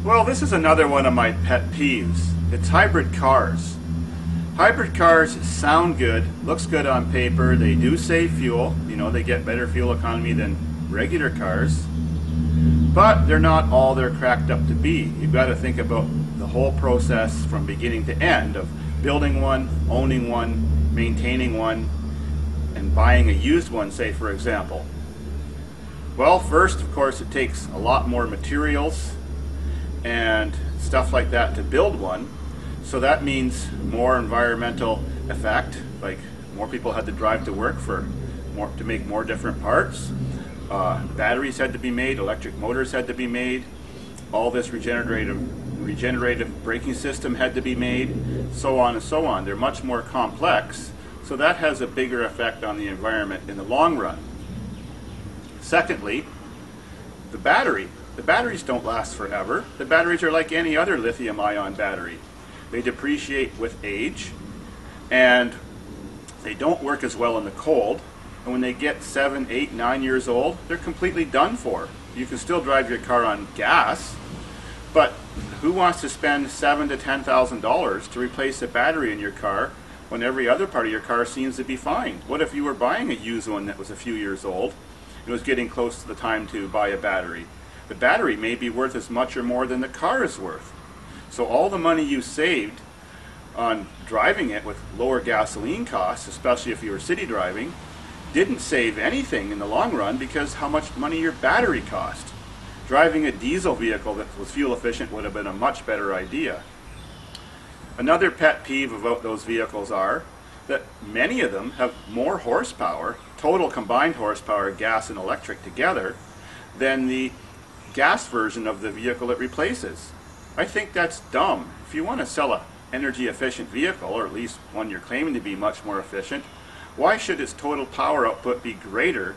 Well, this is another one of my pet peeves. It's hybrid cars. Hybrid cars sound good, looks good on paper, they do save fuel, you know, they get better fuel economy than regular cars, but they're not all they're cracked up to be. You've got to think about the whole process from beginning to end of building one, owning one, maintaining one, and buying a used one, say for example. Well, first, of course, it takes a lot more materials and stuff like that to build one, so that means more environmental effect, like more people had to drive to work to make more different parts. Batteries had to be made, electric motors had to be made, all this regenerative braking system had to be made, so on and so on. They're much more complex, so that has a bigger effect on the environment in the long run. Secondly, the battery. The batteries don't last forever. The batteries are like any other lithium-ion battery. They depreciate with age, and they don't work as well in the cold. And when they get 7, 8, 9 years old, they're completely done for. You can still drive your car on gas, but who wants to spend $7,000 to $10,000 to replace a battery in your car when every other part of your car seems to be fine? What if you were buying a used one that was a few years old and was getting close to the time to buy a battery? The battery may be worth as much or more than the car is worth. So all the money you saved on driving it with lower gasoline costs, especially if you were city driving, didn't save anything in the long run because how much money your battery cost. Driving a diesel vehicle that was fuel efficient would have been a much better idea. Another pet peeve about those vehicles are that many of them have more horsepower, total combined horsepower, gas and electric together, than the gas version of the vehicle it replaces. I think that's dumb. If you want to sell an energy efficient vehicle, or at least one you're claiming to be much more efficient, why should its total power output be greater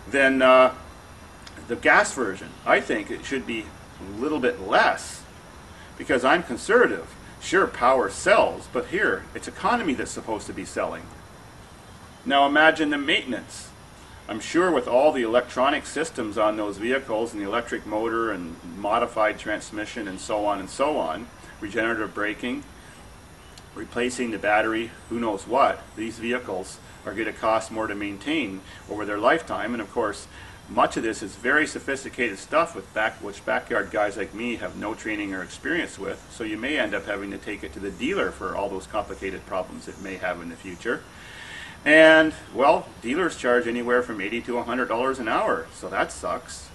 than the gas version? I think it should be a little bit less, because I'm conservative. Sure, power sells, but here, it's economy that's supposed to be selling. Now imagine the maintenance. I'm sure with all the electronic systems on those vehicles and the electric motor and modified transmission and so on, regenerative braking, replacing the battery, who knows what, these vehicles are going to cost more to maintain over their lifetime. And of course, much of this is very sophisticated stuff which backyard guys like me have no training or experience with, so you may end up having to take it to the dealer for all those complicated problems it may have in the future. And, well, dealers charge anywhere from $80 to $100 an hour, so that sucks.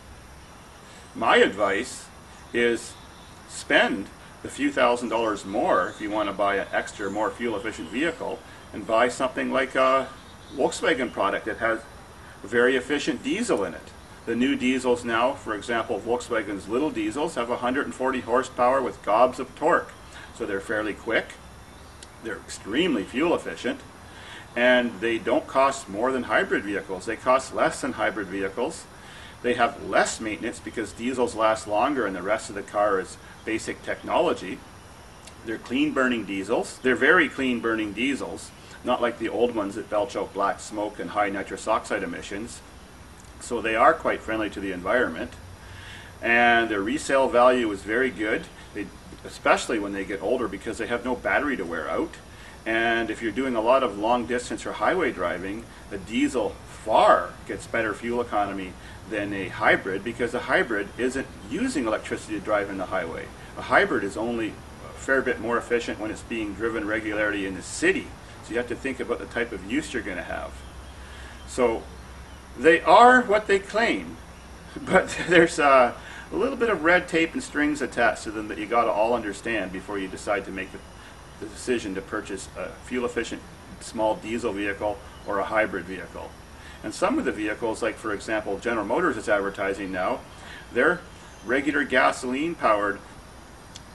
My advice is spend the few $1,000s more if you want to buy an extra, more fuel-efficient vehicle, and buy something like a Volkswagen product that has a very efficient diesel in it. The new diesels now, for example, Volkswagen's little diesels have 140 horsepower with gobs of torque, so they're fairly quick, they're extremely fuel efficient, and they don't cost more than hybrid vehicles. They cost less than hybrid vehicles. They have less maintenance because diesels last longer and the rest of the car is basic technology. They're clean burning diesels. They're very clean burning diesels, not like the old ones that belch out black smoke and high nitrous oxide emissions. So they are quite friendly to the environment. And their resale value is very good, especially when they get older because they have no battery to wear out. And if you're doing a lot of long distance or highway driving, a diesel far gets better fuel economy than a hybrid, because a hybrid isn't using electricity to drive in the highway. A hybrid is only a fair bit more efficient when it's being driven regularly in the city. So you have to think about the type of use you're going to have. So they are what they claim, but there's a little bit of red tape and strings attached to them that you got to all understand before you decide to make the decision to purchase a fuel-efficient small diesel vehicle or a hybrid vehicle. And some of the vehicles, like for example General Motors is advertising now, they're regular gasoline-powered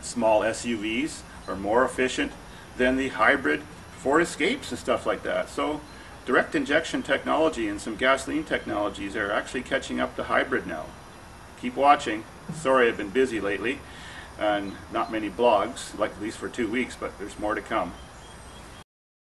small SUVs are more efficient than the hybrid Ford Escapes and stuff like that. So direct injection technology and some gasoline technologies are actually catching up to hybrid now. Keep watching. Sorry, I've been busy lately and not many blogs, like at least for 2 weeks, but there's more to come.